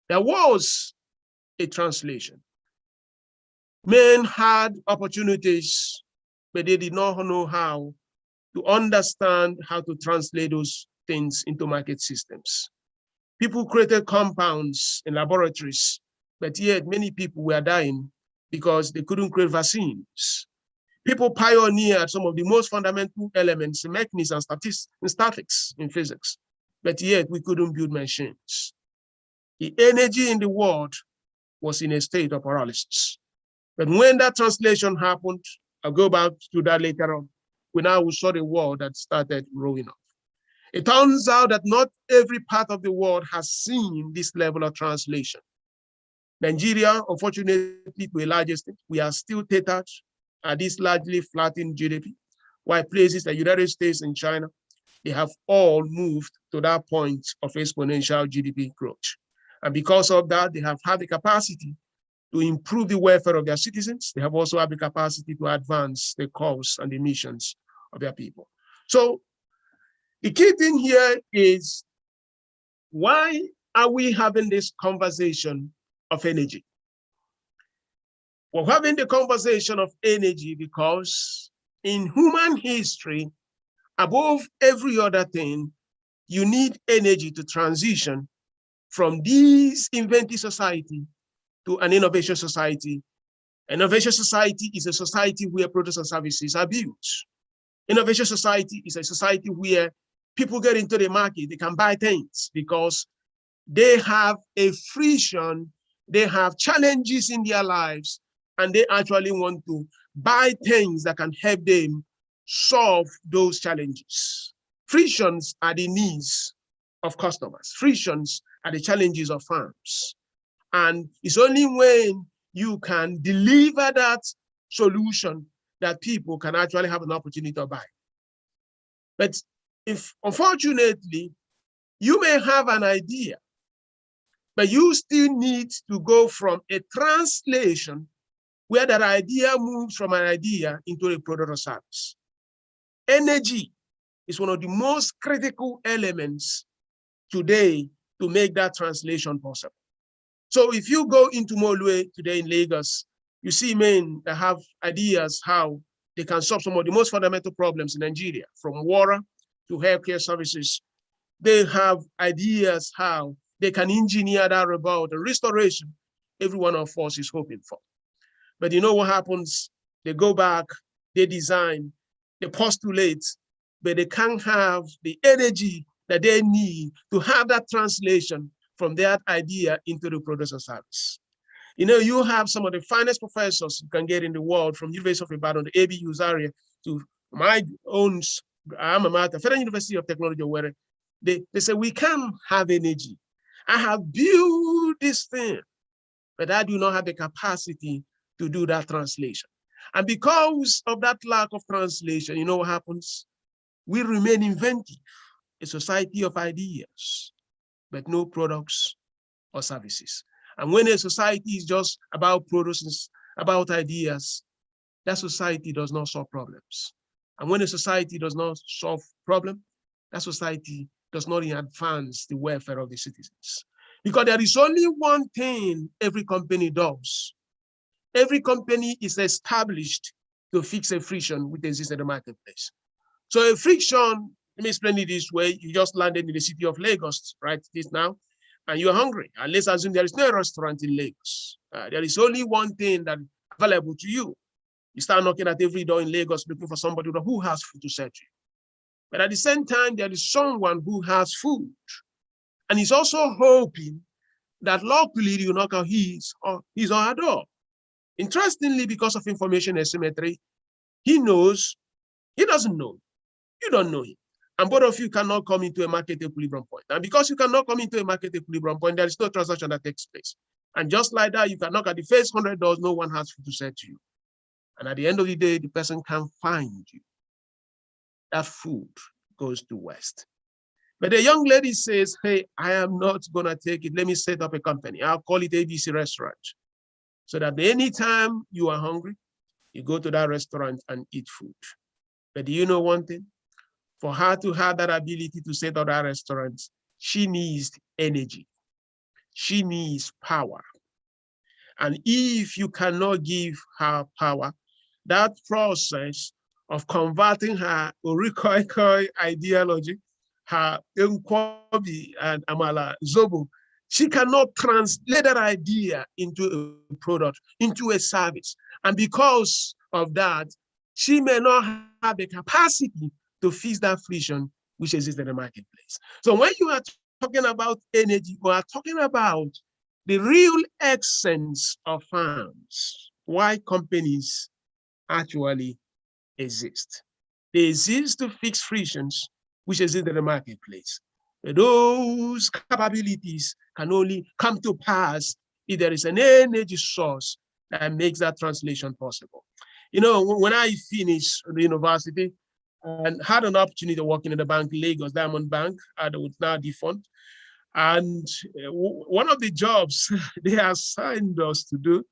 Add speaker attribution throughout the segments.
Speaker 1: There was a translation. Men had opportunities, but they did not know how to understand how to translate those things into market systems. People created compounds in laboratories, but yet many people were dying because they couldn't create vaccines. People pioneered some of the most fundamental elements in mechanics and statistics in physics, but yet we couldn't build machines. The energy in the world was in a state of paralysis. But when that translation happened, I'll go back to that later on, we saw the world that started growing up. It turns out that not every part of the world has seen this level of translation. Nigeria, unfortunately, to a large extent, we are still tethered at this largely flattened GDP, while places like the United States and China, they have all moved to that point of exponential GDP growth. And because of that, they have had the capacity to improve the welfare of their citizens. They have also had the capacity to advance the cause and the missions of their people. So the key thing here is, why are we having this conversation of energy? We're having the conversation of energy because in human history, above every other thing, you need energy to transition from this inventive society to an innovation society. Innovation society is a society where products and services are built. Innovation society is a society where people get into the market, they can buy things because they have a friction, they have challenges in their lives, and they actually want to buy things that can help them solve those challenges. Frictions are the needs of customers. Frictions are the challenges of firms. And it's only when you can deliver that solution that people can actually have an opportunity to buy. But if, unfortunately, you may have an idea, but you still need to go from a translation where that idea moves from an idea into a product or service. Energy is one of the most critical elements today to make that translation possible. So if you go into Molue today in Lagos, you see men that have ideas how they can solve some of the most fundamental problems in Nigeria, from water to healthcare services. They have ideas how they can engineer that about the restoration every one of us is hoping for. But you know what happens? They go back, they design, they postulate, but they can't have the energy that they need to have that translation from that idea into the product or service. You know, you have some of the finest professors you can get in the world, from University of Ibadan, the ABU area, to my own alma mater, Federal University of Technology, where they say, we can't have energy. I have built this thing, but I do not have the capacity to do that translation. And because of that lack of translation, you know what happens? We remain inventive, a society of ideas, but no products or services. And when a society is just about products, about ideas, that society does not solve problems. And when a society does not solve problems, that society does not advance the welfare of the citizens. Because there is only one thing every company does. Every company is established to fix a friction which exists in the marketplace. So a friction, let me explain it this way. You just landed in the city of Lagos, right, this now, and you're hungry. And let's assume there is no restaurant in Lagos. There is only one thing that's available to you. You start knocking at every door in Lagos looking for somebody who has food to serve you. But at the same time, there is someone who has food. And he's also hoping that luckily you knock on his or her door. Interestingly, because of information asymmetry, he knows, he doesn't know, you don't know him. And both of you cannot come into a market equilibrium point. And because you cannot come into a market equilibrium point, there is no transaction that takes place. And just like that, you can knock at the first 100 doors, no one has food to sell to you. And at the end of the day, the person can't find you. That food goes to waste. But the young lady says, hey, I am not gonna take it. Let me set up a company. I'll call it ABC Restaurant. So that anytime you are hungry, you go to that restaurant and eat food. But do you know one thing? For her to have that ability to set up that restaurant, she needs energy. she needs power. And if you cannot give her power, that process of converting her Orikoikoi ideology, her Nkwobi and Amala Zobo, she cannot translate that idea into a product, into a service. And because of that, she may not have the capacity to fix that friction which exists in the marketplace. So when you are talking about energy, we are talking about the real essence of farms, why companies actually exist. They exist to fix frictions which exist in the marketplace. Those capabilities can only come to pass if there is an energy source that makes that translation possible. You know, when I finished the university and had an opportunity of working in the bank, Lagos Diamond Bank, that was now defunct, and one of the jobs they assigned us to do,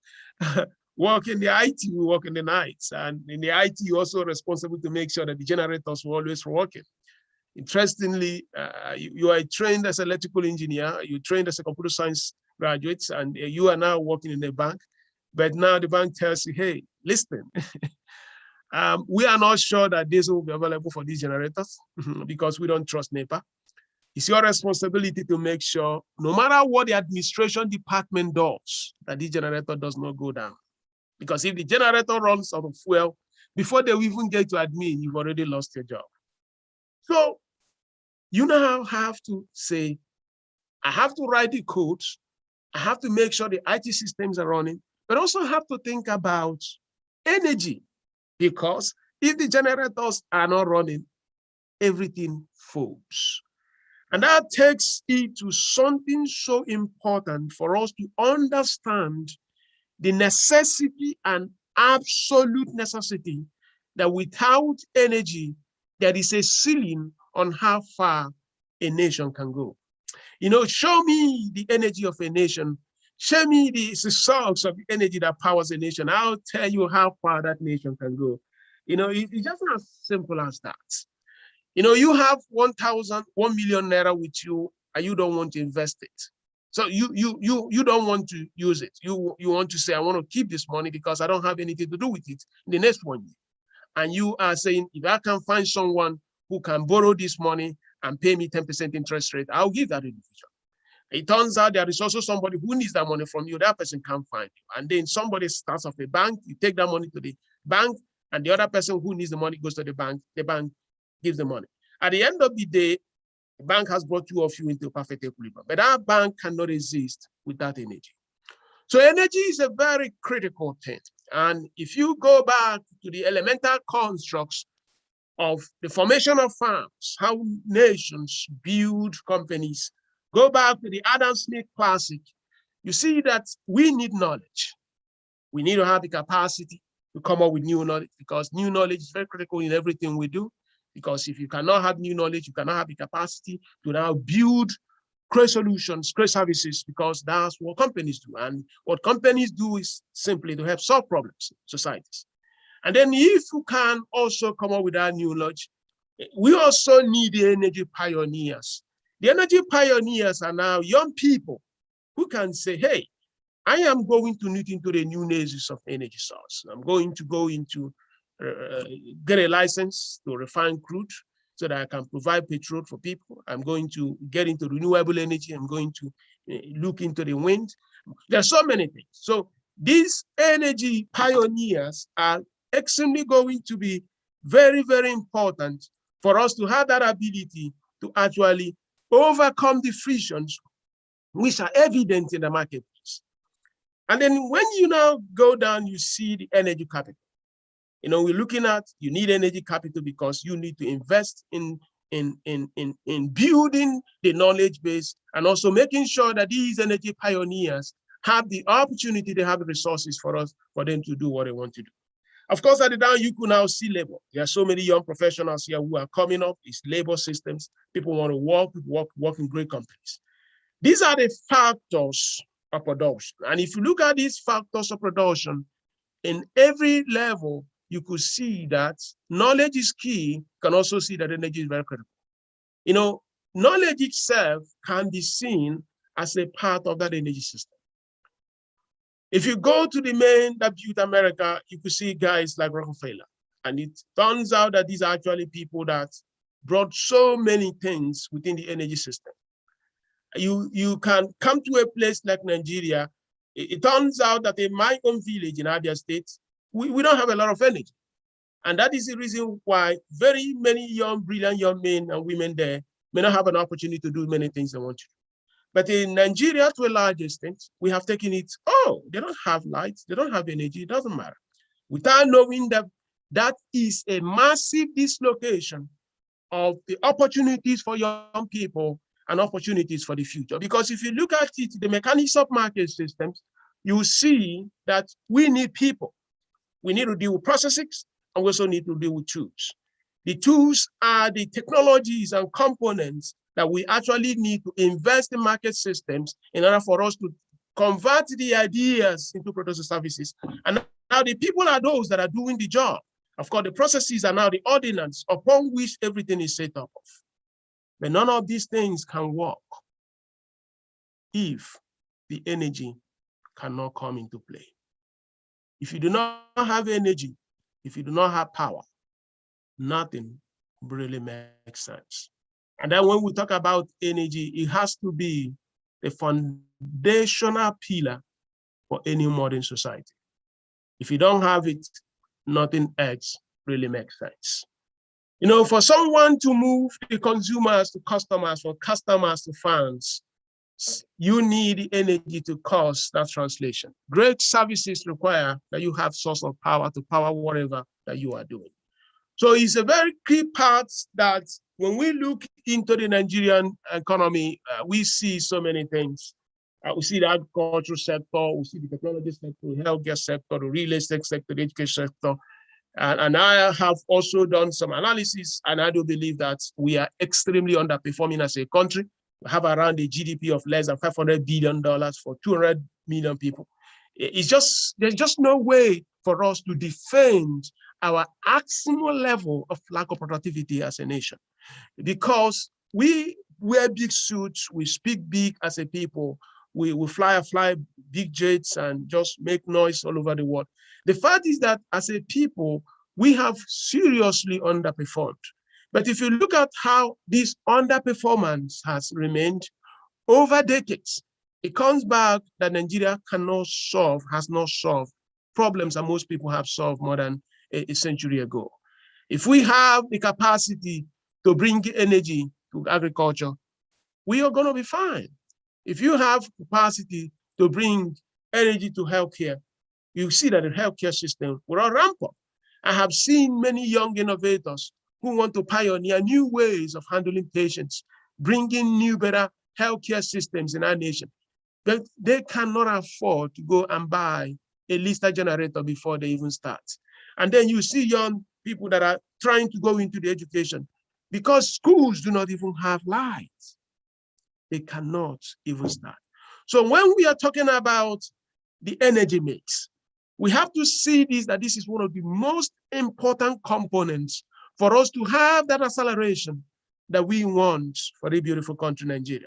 Speaker 1: work in the IT, we work in the nights. And in the IT, you're also responsible to make sure that the generators were always working. Interestingly, you are trained as an electrical engineer, you trained as a computer science graduate, and you are now working in the bank. But now the bank tells you, hey, listen, we are not sure that this will be available for these generators because we don't trust NEPA. It's your responsibility to make sure, no matter what the administration department does, that the generator does not go down. Because if the generator runs out of fuel, before they even get to admin, you've already lost your job. So you now have to say, I have to write the code, I have to make sure the IT systems are running, but also have to think about energy, because if the generators are not running, everything falls. And that takes it to something so important for us to understand the necessity and absolute necessity that without energy, there is a ceiling on how far a nation can go. You know, show me the energy of a nation. Show me the source of the energy that powers a nation. I'll tell you how far that nation can go. You know, it's just as simple as that. You know, you have 1 million naira with you, and you don't want to invest it. So you don't want to use it. You want to say, I want to keep this money because I don't have anything to do with it in the next 1 year. And you are saying, if I can find someone who can borrow this money and pay me 10% interest rate, I'll give that individual. It turns out there is also somebody who needs that money from you. That person can't find you. And then somebody starts off a bank, you take that money to the bank, and the other person who needs the money goes to the bank gives the money. At the end of the day, the bank has brought two of you into perfect equilibrium, but our bank cannot exist without energy. So energy is a very critical thing. And if you go back to the elemental constructs of the formation of farms, how nations build companies, go back to the Adam Smith Classic, you see that we need knowledge. We need to have the capacity to come up with new knowledge, because new knowledge is very critical in everything we do. Because if you cannot have new knowledge, you cannot have the capacity to now build, create solutions, create services, because that's what companies do. And what companies do is simply to help solve problems in societies. And then if you can also come up with that new knowledge, we also need the energy pioneers. The energy pioneers are now young people who can say, hey, I am going to look into the new nations of energy source. I'm going to go into get a license to refine crude so that I can provide petrol for people. I'm going to get into renewable energy. I'm going to look into the wind. There's so many things. So these energy pioneers are extremely going to be very, very important for us to have that ability to actually overcome the frictions which are evident in the marketplace. And then when you now go down, you see the energy capital. You know, we're looking at, you need energy capital because you need to invest in building the knowledge base and also making sure that these energy pioneers have the opportunity, they have the resources for them to do what they want to do. Of course, at the down, you could now see labor. There are so many young professionals here who are coming up. It's labor systems. People want to work in great companies. These are the factors of production. And if you look at these factors of production in every level, you could see that knowledge is key. You can also see that energy is very critical. You know, knowledge itself can be seen as a part of that energy system. If you go to the men that built America, you could see guys like Rockefeller. And it turns out that these are actually people that brought so many things within the energy system. You can come to a place like Nigeria. It turns out that in my own village in Abia State, we don't have a lot of energy. And that is the reason why very many young, brilliant young men and women there may not have an opportunity to do many things they want to do. But in Nigeria, to a large extent, we have taken it, oh, they don't have lights, they don't have energy, it doesn't matter. Without knowing that that is a massive dislocation of the opportunities for young people and opportunities for the future. Because if you look at it, the mechanics of market systems, you see that we need people. We need to deal with processes, and we also need to deal with tools. The tools are the technologies and components that we actually need to invest in market systems in order for us to convert the ideas into products and services. And now the people are those that are doing the job. Of course, the processes are now the ordinance upon which everything is set up of. But none of these things can work if the energy cannot come into play. If you do not have energy, if you do not have power, nothing really makes sense. And then when we talk about energy, it has to be the foundational pillar for any modern society. If you don't have it, nothing else really makes sense. You know, for someone to move the consumers to customers, for customers to fans, you need energy to cause that translation. Great services require that you have source of power to power whatever that you are doing. So it's a very key part that when we look into the Nigerian economy, we see so many things. We see the agricultural sector, we see the technology sector, the healthcare sector, the real estate sector, the education sector. And I have also done some analysis, and I do believe that we are extremely underperforming as a country. We have around a GDP of less than $500 billion for 200 million people. There's just no way for us to defend our maximum level of lack of productivity as a nation, because we wear big suits, we speak big as a people, we fly big jets and just make noise all over the world. The fact is that as a people, we have seriously underperformed. But if you look at how this underperformance has remained over decades, it comes back that Nigeria has not solved problems that most people have solved more than a century ago. If we have the capacity to bring energy to agriculture, we are going to be fine. If you have capacity to bring energy to healthcare, you see that the healthcare system will ramp up. I have seen many young innovators who want to pioneer new ways of handling patients, bringing new, better healthcare systems in our nation. But they cannot afford to go and buy a Lister generator before they even start. And then you see young people that are trying to go into the education because schools do not even have lights. They cannot even start. So when we are talking about the energy mix, we have to see that this is one of the most important components for us to have that acceleration that we want for the beautiful country, Nigeria.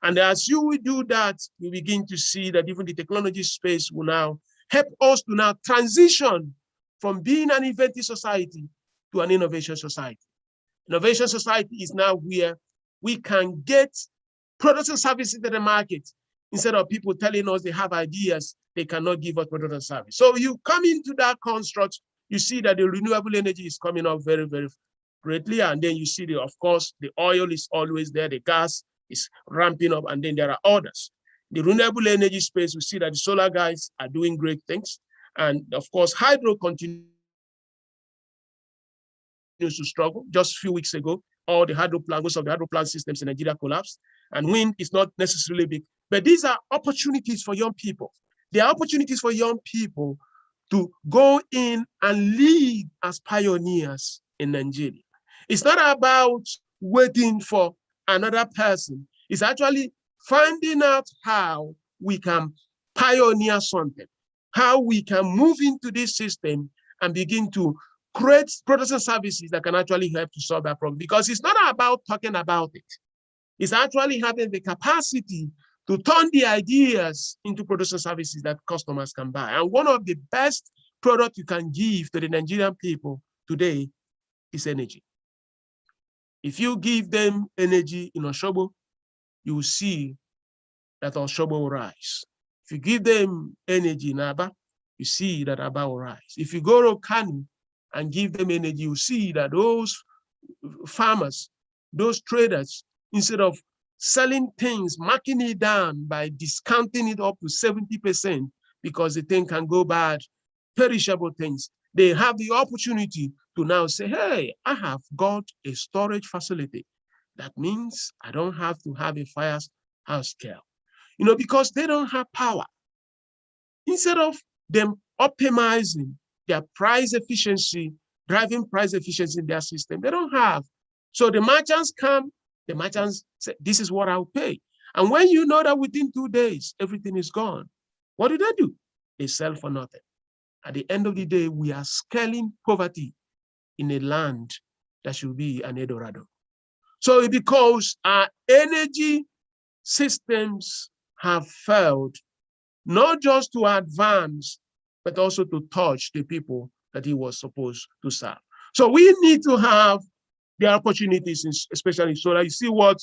Speaker 1: And as you will do that, we begin to see that even the technology space will now help us to now transition from being an inventive society to an innovation society. Innovation society is now where we can get products and services to the market instead of people telling us they have ideas, they cannot give us product and service. So you come into that construct, you see that the renewable energy is coming up very, very greatly. And then you see, of course, the oil is always there, the gas is ramping up, and then there are others. The renewable energy space, we see that the solar guys are doing great things. And of course, hydro continues to struggle. Just a few weeks ago, all the hydro plants, most of the hydro plant systems in Nigeria collapsed. And wind is not necessarily big. But these are opportunities for young people. There are opportunities for young people to go in and lead as pioneers in Nigeria. It's not about waiting for another person. It's actually finding out how we can pioneer something, how we can move into this system and begin to create products and services that can actually help to solve that problem. Because it's not about talking about it. It's actually having the capacity to turn the ideas into products and services that customers can buy. And one of the best products you can give to the Nigerian people today is energy. If you give them energy in Oshobo, you will see that Oshobo will rise. If you give them energy in Aba, you see that Aba will rise. If you go to Kanu and give them energy, you see that those farmers, those traders, instead of selling things, marking it down by discounting it up to 70% because the thing can go bad, perishable things, they have the opportunity to now say, hey, I have got a storage facility. That means I don't have to have a firehouse scale, because they don't have power. Instead of them optimizing their price efficiency, driving price efficiency in their system, they don't have. So the merchants come, the merchants say, this is what I'll pay. And when you know that within 2 days, everything is gone, what do? They sell for nothing. At the end of the day, we are scaling poverty in a land that should be an Eldorado. So because our energy systems have failed, not just to advance, but also to touch the people that he was supposed to serve. So we need to have the opportunities, especially solar. You see what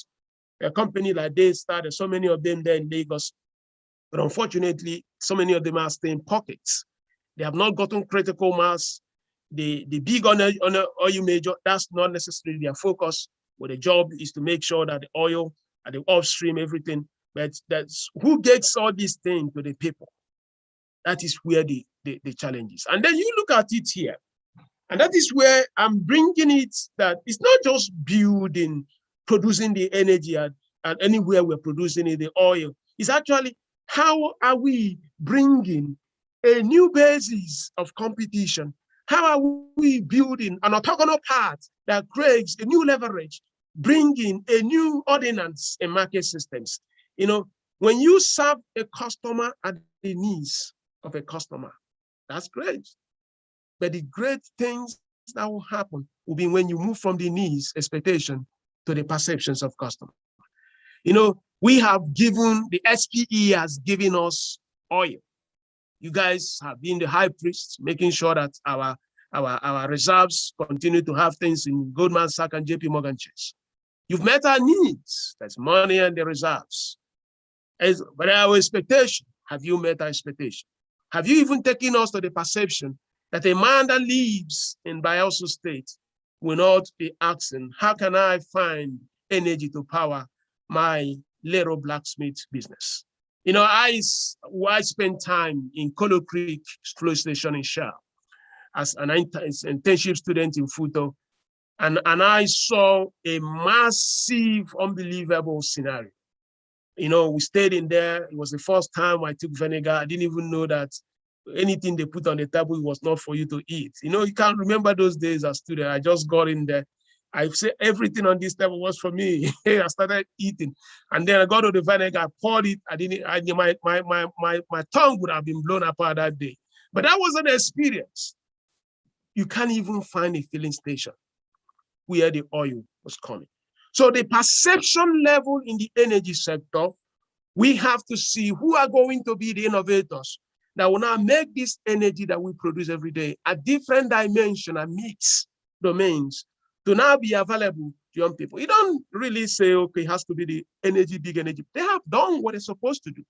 Speaker 1: a company like they started, so many of them there in Lagos, but unfortunately, so many of them are staying pockets. They have not gotten critical mass. The big on a oil major, that's not necessarily their focus. But the job is to make sure that the oil and the upstream, everything, but that's who gets all these things to the people. That is where the challenge is. And then you look at it here, and that is where I'm bringing it, that it's not just building, producing the energy and anywhere we're producing it, the oil. It's actually how are we bringing a new basis of competition? How are we building an orthogonal path that creates a new leverage, bringing a new ordinance in market systems? When you serve a customer at the needs of a customer, that's great. But the great things that will happen will be when you move from the needs, expectation, to the perceptions of customer. We have given, the SPE has given us oil. You guys have been the high priests, making sure that our reserves continue to have things in Goldman Sachs and JP Morgan Chase. You've met our needs, that's money and the reserves. But our expectation, have you met our expectation? Have you even taken us to the perception that a man that lives in Bayelsa State will not be asking, how can I find energy to power my little blacksmith business? I spent time in Colo Creek Flow Station in Shell as an internship student in Futo, and I saw a massive, unbelievable scenario. We stayed in there. It was the first time I took vinegar. I didn't even know that anything they put on the table was not for you to eat. You can't remember those days as a student. I just got in there. I said everything on this table was for me. I started eating, and then I got to the vinegar, I poured it. My tongue would have been blown apart that day. But that was an experience. You can't even find a filling station where the oil was coming. So the perception level in the energy sector, we have to see who are going to be the innovators that will now make this energy that we produce every day a different dimension and mix domains to now be available to young people. You don't really say, okay, it has to be the energy, big energy. They have done what they're supposed to do.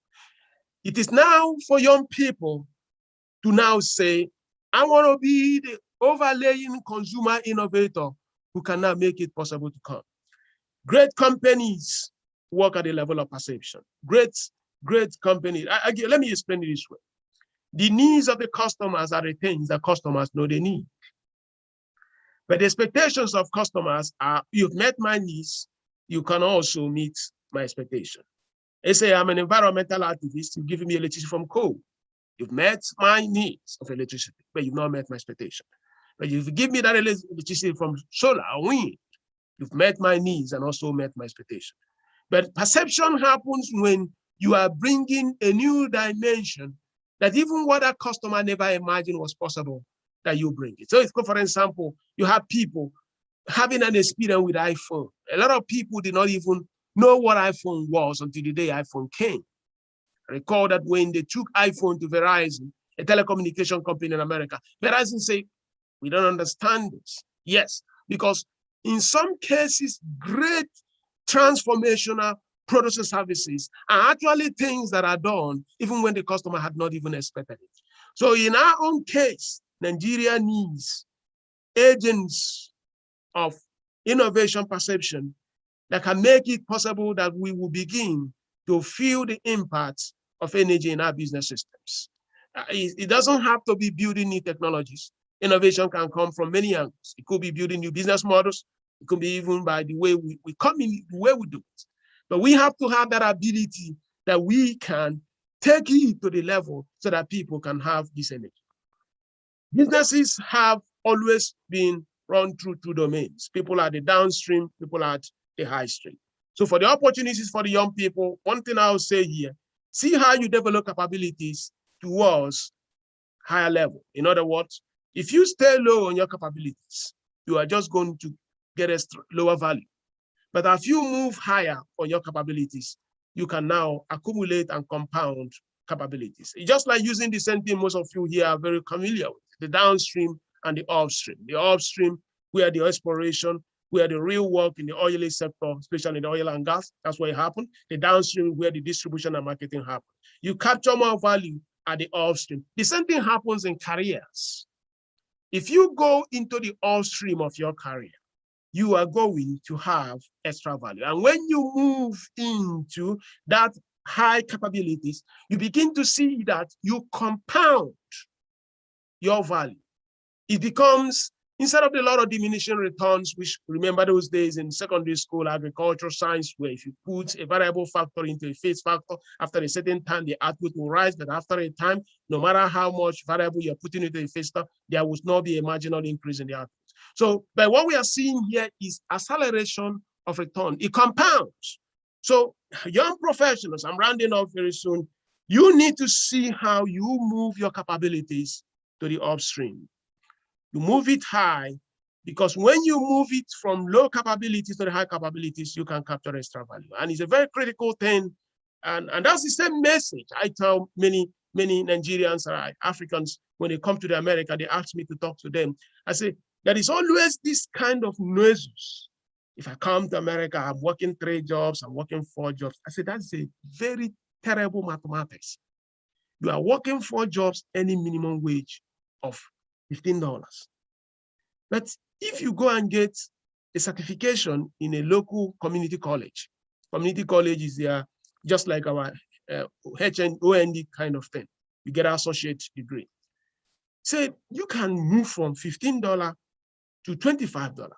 Speaker 1: It is now for young people to now say, I want to be the overlaying consumer innovator who can now make it possible to come. Great companies work at the level of perception. Great companies. Let me explain it this way. The needs of the customers are the things that customers know they need. But the expectations of customers are, you've met my needs, you can also meet my expectation. They say, I'm an environmental activist, you've given me electricity from coal. You've met my needs of electricity, but you've not met my expectation. But if you give me that electricity from solar or wind, you've met my needs and also met my expectation. But perception happens when you are bringing a new dimension that even what a customer never imagined was possible, that you bring it. So if, for example, you have people having an experience with iPhone. A lot of people did not even know what iPhone was until the day iPhone came. I recall that when they took iPhone to Verizon, a telecommunication company in America, Verizon said, we don't understand this. Yes, because in some cases, great transformational products and services are actually things that are done even when the customer had not even expected it. So in our own case, Nigeria needs agents of innovation perception that can make it possible that we will begin to feel the impact of energy in our business systems. It doesn't have to be building new technologies. Innovation can come from many angles. It could be building new business models. It could be even by the way we come in, the way we do it. But we have to have that ability that we can take it to the level so that people can have this energy. Businesses have always been run through two domains. People at the downstream, people at the high stream. So for the opportunities for the young people, one thing I'll say here, see how you develop capabilities towards higher level. In other words, if you stay low on your capabilities, you are just going to get a lower value. But if you move higher on your capabilities, you can now accumulate and compound capabilities. It's just like using the same thing most of you here are very familiar with, the downstream and the upstream. The upstream, where the exploration, where the real work in the oily sector, especially in the oil and gas, that's where it happened. The downstream, where the distribution and marketing happen. You capture more value at the upstream. The same thing happens in careers. If you go into the upstream of your career, you are going to have extra value. And when you move into that high capabilities, you begin to see that you compound your value. It becomes, instead of a lot of diminishing returns, which remember those days in secondary school, agricultural science, where if you put a variable factor into a fixed factor, after a certain time, the output will rise, but after a time, no matter how much variable you're putting into a fixed factor, there will not be a marginal increase in the output. So, but what we are seeing here is acceleration of return. It compounds. So, young professionals, I'm rounding off very soon, you need to see how you move your capabilities to the upstream. You move it high, because when you move it from low capabilities to the high capabilities, you can capture extra value. And it's a very critical thing. And that's the same message I tell many Nigerians or Africans when they come to the America, they ask me to talk to them. I say, there is always this kind of noises. If I come to America, I'm working 3 jobs, I'm working 4 jobs. I say, that's a very terrible mathematics. You are working 4 jobs, any minimum wage of $15. But if you go and get a certification in a local community college is there just like our OND kind of thing. You get an associate degree. So you can move from $15 to $25.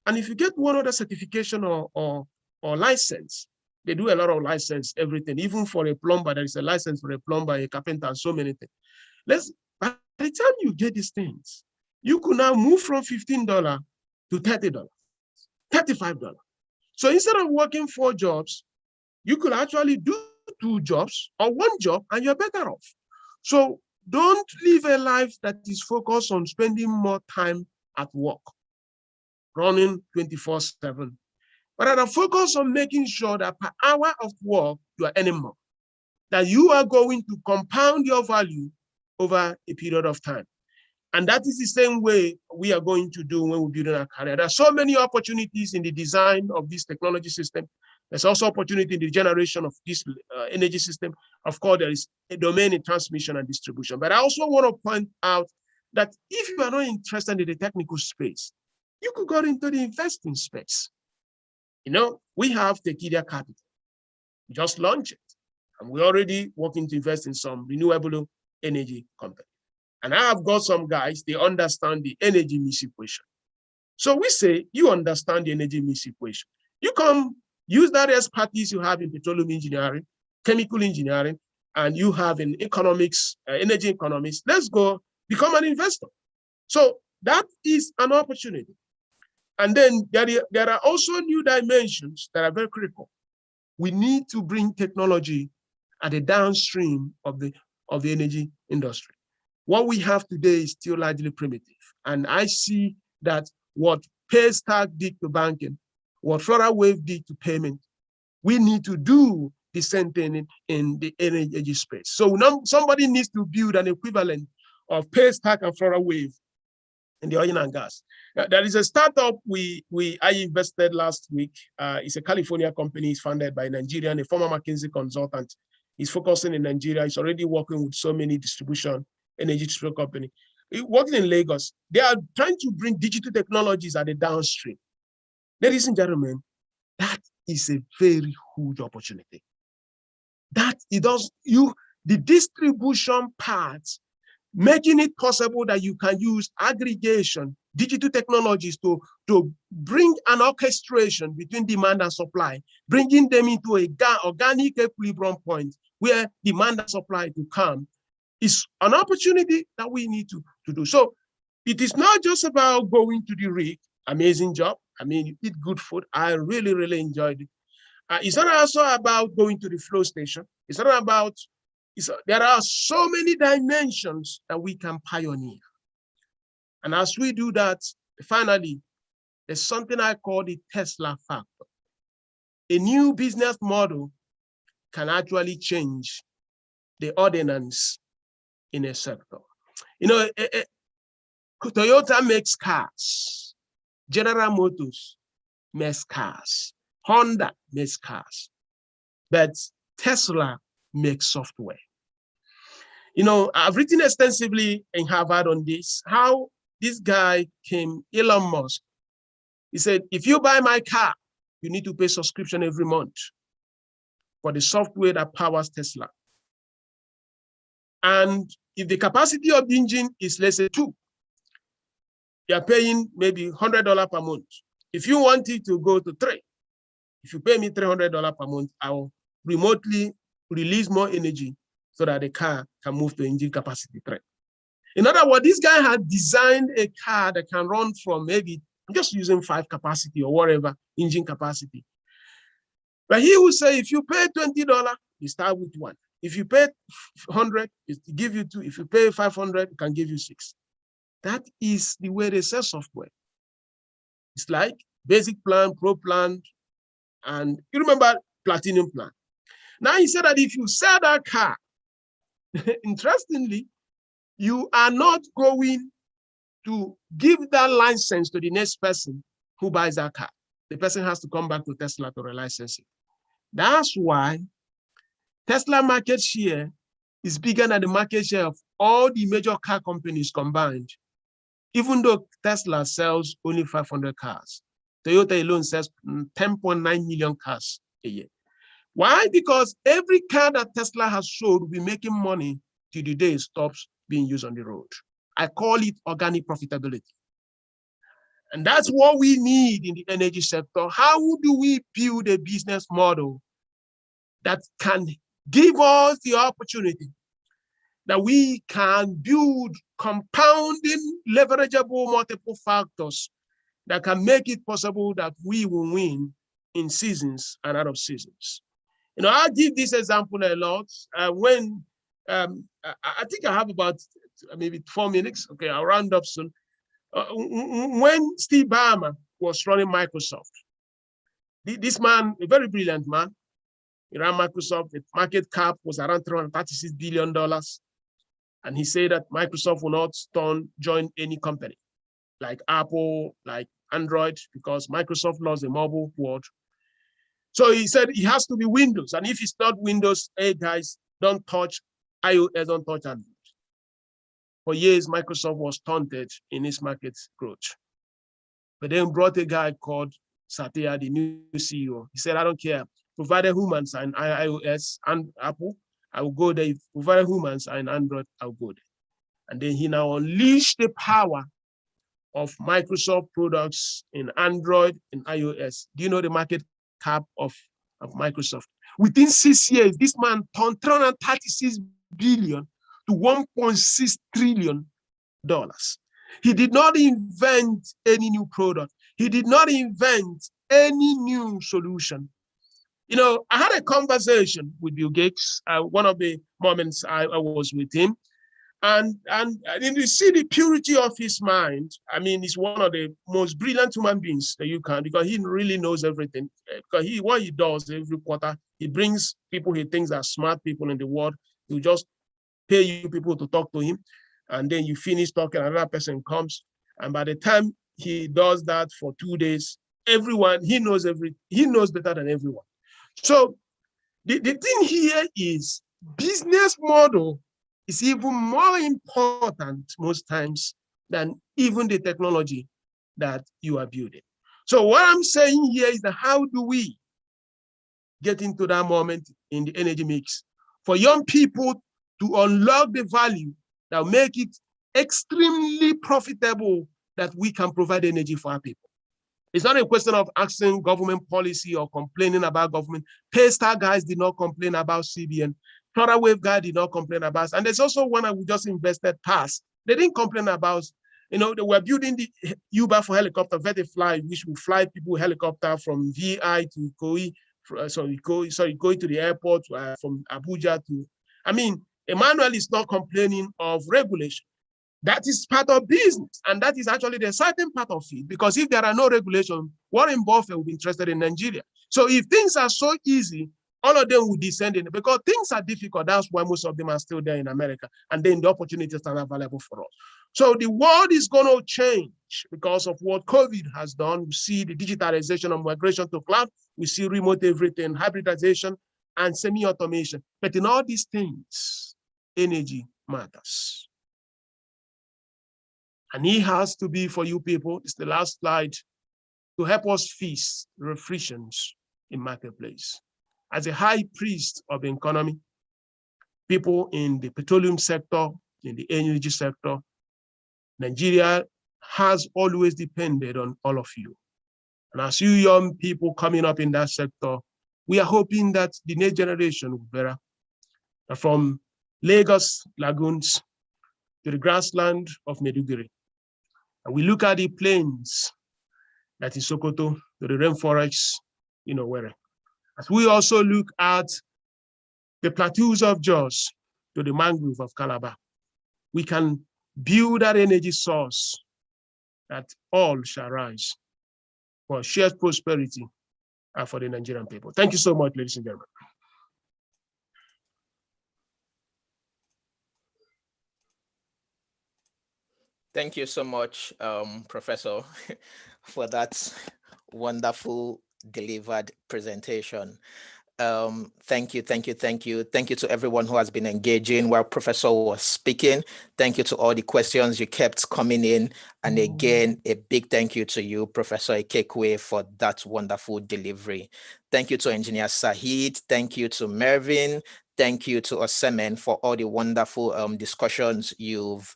Speaker 1: And if you get one other certification or license, they do a lot of license, everything, even for a plumber, there is a license for a plumber, a carpenter, and so many things. By the time you get these things, you could now move from $15 to $30, $35. So instead of working 4 jobs, you could actually do 2 jobs or 1 job, and you're better off. So don't live a life that is focused on spending more time at work, running 24/7, but rather focus on making sure that per hour of work, you are earning more, that you are going to compound your value over a period of time. And that is the same way we are going to do when we're building our career. There are so many opportunities in the design of this technology system. There's also opportunity in the generation of this energy system. Of course, there is a domain in transmission and distribution. But I also want to point out that if you are not interested in the technical space, you could go into the investing space. You know, we have Tekidia Capital. We just launched it. And we're already working to invest in some renewable energy company. And I have got some guys, they understand the energy mix equation. So we say, you understand the energy mix equation. You come use that expertise you have in petroleum engineering, chemical engineering, and you have in economics, energy economics. Let's go become an investor. So that is an opportunity. And then there are also new dimensions that are very critical. We need to bring technology at the downstream of the energy industry. What we have today is still largely primitive. And I see that what PayStack did to banking, what Flora Wave did to payment, we need to do the same thing in the energy space. So now somebody needs to build an equivalent of pace, stack, and floral wave in the oil and gas. There is a startup I invested last week. It's a California company. It's founded by a Nigerian, a former McKinsey consultant. He's focusing in Nigeria. He's already working with so many energy distribution company. He works in Lagos. They are trying to bring digital technologies at the downstream. Ladies and gentlemen, that is a very huge opportunity. That the distribution part, making it possible that you can use aggregation, digital technologies to bring an orchestration between demand and supply, bringing them into a organic equilibrium point where demand and supply to come, is an opportunity that we need to do. So it is not just about going to the rig, amazing job. I mean, you eat good food. I really, really enjoyed it. It's not also about going to the flow station. It's not about, there are so many dimensions that we can pioneer. And as we do that, finally, there's something I call the Tesla factor. A new business model can change the ordinance in a sector. You know, Toyota makes cars, General Motors makes cars, Honda makes cars, but Tesla makes software. You know, I've written extensively in Harvard on this, how this guy Elon Musk. He said, if you buy my car, you need to pay subscription every month for the software that powers Tesla. And if the capacity of the engine is, let's say, 2, you're paying maybe $100 per month. If you want it to go to 3, if you pay me $300 per month, I'll remotely release more energy so that the car can move to engine capacity 3. In other words, this guy had designed a car that can run from maybe, I'm just using 5 capacity or whatever, engine capacity. But he will say, if you pay $20, you start with 1. If you pay 100, it give you 2. If you pay 500, it can give you 6. That is the way they sell software. It's like basic plan, pro plan, and you remember platinum plan. Now he said that if you sell that car, interestingly, you are not going to give that license to the next person who buys that car. The person has to come back to Tesla to relicense it. That's why Tesla market share is bigger than the market share of all the major car companies combined. Even though Tesla sells only 500 cars, Toyota alone sells 10.9 million cars a year. Why? Because every car that Tesla has sold will be making money till the day it stops being used on the road. I call it organic profitability. And that's what we need in the energy sector. How do we build a business model that can give us the opportunity that we can build compounding, leverageable multiple factors that can make it possible that we will win in seasons and out of seasons? You know, I'll give this example a lot. I think I have about maybe 4 minutes. Okay, I'll round up soon. When Steve Ballmer was running Microsoft, this man, a very brilliant man, he ran Microsoft. The market cap was around $336 billion. And he said that Microsoft will not join any company like Apple, like Android, because Microsoft loves the mobile world. So he said it has to be Windows. And if it's not Windows, hey guys, don't touch iOS, don't touch Android. For years, Microsoft was taunted in its market growth. But then brought a guy called Satya, the new CEO. He said, I don't care. Provided humans are in iOS and Apple, I will go there. If provided humans are in Android, I'll go there. And then he now unleashed the power of Microsoft products in Android and iOS. Do you know the market cap of Microsoft? Within 6 years, this man turned $336 billion to $1.6 trillion. He did not invent any new product. He did not invent any new solution. You know, I had a conversation with Bill Gates. One of the moments I was with him, And you see the purity of his mind. I mean, he's one of the most brilliant human beings that you can, because he really knows everything. Because what he does every quarter, he brings people he thinks are smart people in the world. He'll just pay you people to talk to him. And then you finish talking, another person comes. And by the time he does that for 2 days, everyone, he knows better than everyone. So the thing here is business model is even more important most times than even the technology that you are building. So what I'm saying here is that how do we get into that moment in the energy mix for young people to unlock the value that will make it extremely profitable that we can provide energy for our people? It's not a question of asking government policy or complaining about government. Paystar guys did not complain about CBN. Total Wave guy did not complain about. And there's also one that we just invested past. They didn't complain about, they were building the Uber for helicopter, Vertifly, which will fly people helicopter from VI to Koi, going to the airport from Abuja to, I mean, Emmanuel is not complaining of regulation. That is part of business, and that is actually the certain part of it, because if there are no regulations, Warren Buffett will be interested in Nigeria. So if things are so easy, all of them will descend in, because things are difficult. That's why most of them are still there in America, and then the opportunities are available for us. So the world is going to change because of what COVID has done. We see the digitalization of migration to cloud. We see remote everything, hybridization, and semi-automation. But in all these things, energy matters. And he has to be for you people, it's the last slide, to help us feast refreshings in marketplace. As a high priest of the economy, people in the petroleum sector, in the energy sector, Nigeria has always depended on all of you. And as you young people coming up in that sector, we are hoping that the next generation will better. From Lagos lagoons to the grassland of Meduguri. And we look at the plains, that is Sokoto, to the rainforests, where. As we also look at the plateaus of Jos to the mangrove of Calabar, we can build that energy source that all shall rise for shared prosperity and for the Nigerian people. Thank you so much, ladies and gentlemen.
Speaker 2: Thank you so much, Professor, for that wonderful delivered presentation. Thank you to everyone who has been engaging while Professor was speaking. Thank you to all the questions you kept coming in. And again, a big thank you to you, Professor Ikekwe, for that wonderful delivery. Thank you to Engineer Sahid. Thank you to Mervyn. Thank you to Osemen for all the wonderful discussions you've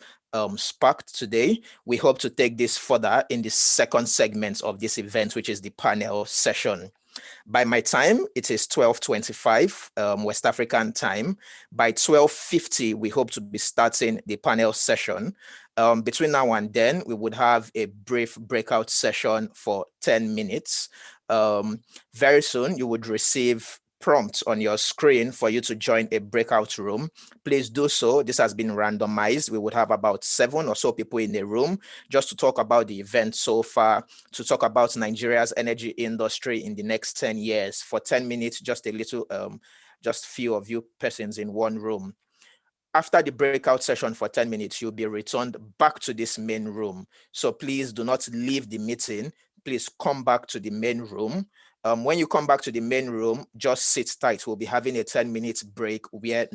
Speaker 2: sparked today. We hope to take this further in the second segment of this event, which is the panel session. By my time, it is 12:25 West African time. By 12:50, we hope to be starting the panel session. Between now and then, we would have a brief breakout session for 10 minutes. Very soon, you would receive prompts on your screen for you to join a breakout room. Please do so. This has been randomized. We would have about 7 or so people in the room just to talk about the event so far, to talk about Nigeria's energy industry in the next 10 years. For 10 minutes, just a little, just few of you persons in one room. After the breakout session for 10 minutes, you'll be returned back to this main room. So please do not leave the meeting. Please come back to the main room. When you come back to the main room, just sit tight. We'll be having a 10-minute break where